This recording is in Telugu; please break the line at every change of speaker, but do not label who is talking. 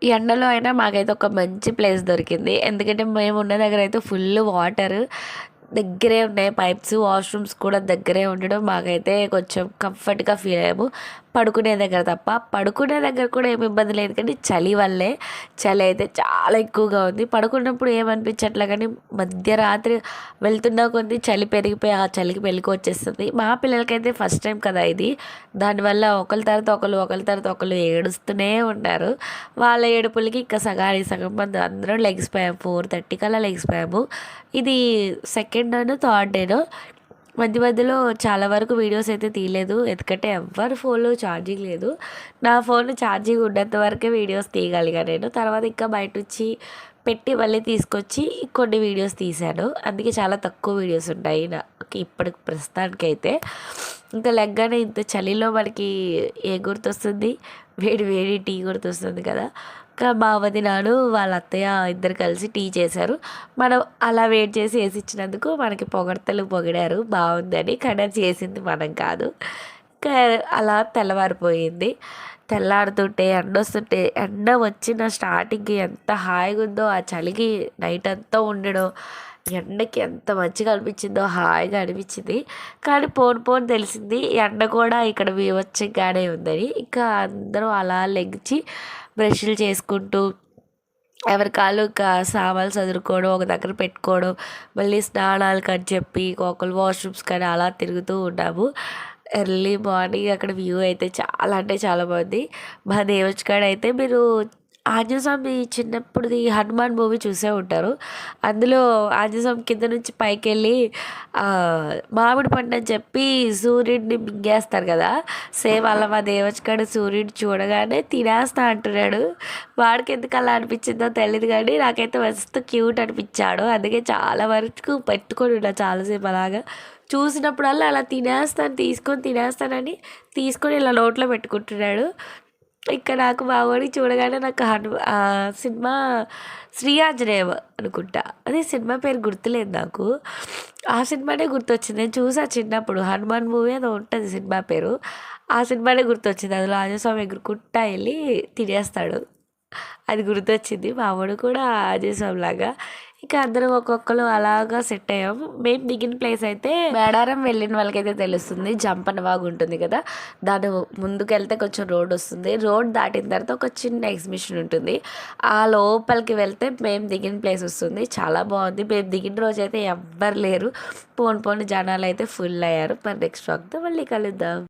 ఎండలో అయినా మాకైతే ఒక మంచి ప్లేస్ దొరికింది. ఎందుకంటే మేము ఉన్న దగ్గర అయితే ఫుల్ వాటర్ దగ్గరే ఉన్నాయి. పైప్స్, వాష్రూమ్స్ కూడా దగ్గరే ఉండడం మాకైతే కొంచెం కంఫర్ట్గా ఫీల్ అయ్యాము. పడుకునే దగ్గర తప్ప, పడుకునే దగ్గర కూడా ఏమి ఇబ్బంది లేదు, కానీ చలి వల్లే చలి అయితే చాలా ఎక్కువగా ఉంది. పడుకున్నప్పుడు ఏమనిపించట్లే, కానీ మధ్యరాత్రి వెళ్తున్న కొద్దీ చలి పెరిగిపోయి ఆ చలికి మెలుకు వచ్చేస్తుంది. మా పిల్లలకైతే ఫస్ట్ టైం కదా ఇది. దానివల్ల ఒకరి తర్వాత ఒకరు, ఒకరి తర్వాత ఒకరు ఏడుస్తూనే ఉంటారు. వాళ్ళ ఏడుపులకి ఇంకా సగానికి సగం మంది అందరం లెగిసిపోయాము. 4:30 కల్లా లెగిసిపోయాము. ఇది సెకండ్ డేనో థర్డ్ డేనో. మధ్య మధ్యలో చాలా వరకు వీడియోస్ అయితే తీయలేదు, ఎందుకంటే ఎవరి ఫోన్లో ఛార్జింగ్ లేదు. నా ఫోన్ ఛార్జింగ్ ఉన్నంత వరకే వీడియోస్ తీయగలిగా నేను. తర్వాత ఇంకా బయట వచ్చి పెట్టి మళ్ళీ తీసుకొచ్చి కొన్ని వీడియోస్ తీశాను. అందుకే చాలా తక్కువ వీడియోస్ ఉంటాయి నాకు ఇప్పటికి ప్రస్తుతానికైతే. ఇంకా లెగ్గానే ఇంత చలిలో మనకి ఏ గుర్తొస్తుంది? వేడి వేడి టీ గుర్తొస్తుంది కదా. ఇంకా మా వదినాను వాళ్ళ అత్తయ్య ఇద్దరు కలిసి టీ చేశారు. మనం అలా వెయిట్ చేసి వేసి ఇచ్చినందుకు మనకి పొగడ్తలు పొగిడారు బాగుందని, కానీ అది చేసింది మనం కాదు. ఇంకా అలా తెల్లవారిపోయింది. తెల్లారుతుంటే ఎండ వస్తుంటే, ఎండ వచ్చిన స్టార్టింగ్కి ఎంత హాయిగా ఉందో, ఆ చలికి నైట్ అంతా ఉండడం, ఎండకి ఎంత మంచిగా అనిపించిందో, హాయిగా అనిపించింది. కానీ పోను పోను తెలిసింది ఎండ కూడా ఇక్కడ బీభత్సంగానే ఉందని. ఇంకా అందరూ అలా లెగిచి బ్రష్లు చేసుకుంటూ ఎవరి కాళ్ళు సామాన్లు చదురుకోవడం, ఒక దగ్గర పెట్టుకోవడం, మళ్ళీ స్నానాలకు అని చెప్పి ఒకళ్ళు వాష్రూమ్స్ కానీ అలా తిరుగుతూ ఉన్నాము. ఎర్లీ మార్నింగ్ అక్కడ వ్యూ అయితే చాలా అంటే చాలా బాగుంది. మా దేవచ్కాడ అయితే మీరు ఆంజనేయస్వామి చిన్నప్పుడుది హనుమాన్ మూవీ చూసే ఉంటారు. అందులో ఆంజనేయస్వామి కింద నుంచి పైకి వెళ్ళి మామిడి పండు అని చెప్పి సూర్యుడిని మింగేస్తారు కదా, సేమ్ అలా మా దేవచ్కాడ సూర్యుడు చూడగానే తినేస్తా అంటున్నాడు. వాడికి ఎందుకు అలా అనిపించిందో తెలియదు, కానీ నాకైతే మస్తు క్యూట్ అనిపించాడు. అందుకే చాలా వరకు పెట్టుకొని ఉన్నా చాలాసేపు అలాగా. చూసినప్పుడల్లా అలా తినేస్తానని తీసుకొని ఇలా నోట్లో పెట్టుకుంటున్నాడు. ఇక్కడ నాకు మా వాడికి చూడగానే నాకు సినిమా శ్రీ ఆంజనేయం అనుకుంటా, అదే సినిమా పేరు గుర్తులేదు నాకు. ఆ సినిమానే గుర్తొచ్చింది. నేను చూసా చిన్నప్పుడు, హనుమాన్ మూవీ ఏదో ఉంటుంది సినిమా పేరు. ఆ సినిమానే గుర్తొచ్చింది. అందులో ఆంజనేయస్వామి ఎగురుకుంటా వెళ్ళి తినేస్తాడు. అది గుర్తొచ్చింది. మా వాడు కూడా ఆంజనేయస్వామిలాగా. ఇంకా అందరం ఒక్కొక్కరు అలాగా సెట్ అయ్యాము. మేము దిగిన ప్లేస్ అయితే మేడారం వెళ్ళిన వాళ్ళకైతే తెలుస్తుంది, జంపన వాగు ఉంటుంది కదా, దాని ముందుకు వెళ్తే కొంచెం రోడ్ వస్తుంది. రోడ్ దాటిన తర్వాత ఒక చిన్న ఎగ్జిబిషన్ ఉంటుంది. ఆ లోపలికి వెళ్తే మేము దిగిన ప్లేస్ వస్తుంది. చాలా బాగుంది. మేము దిగిన రోజు అయితే ఎవ్వరు లేరు. పోను పోను జనాలు అయితే ఫుల్ అయ్యారు. మరి నెక్స్ట్ వాక్తో మళ్ళీ కలుద్దాం.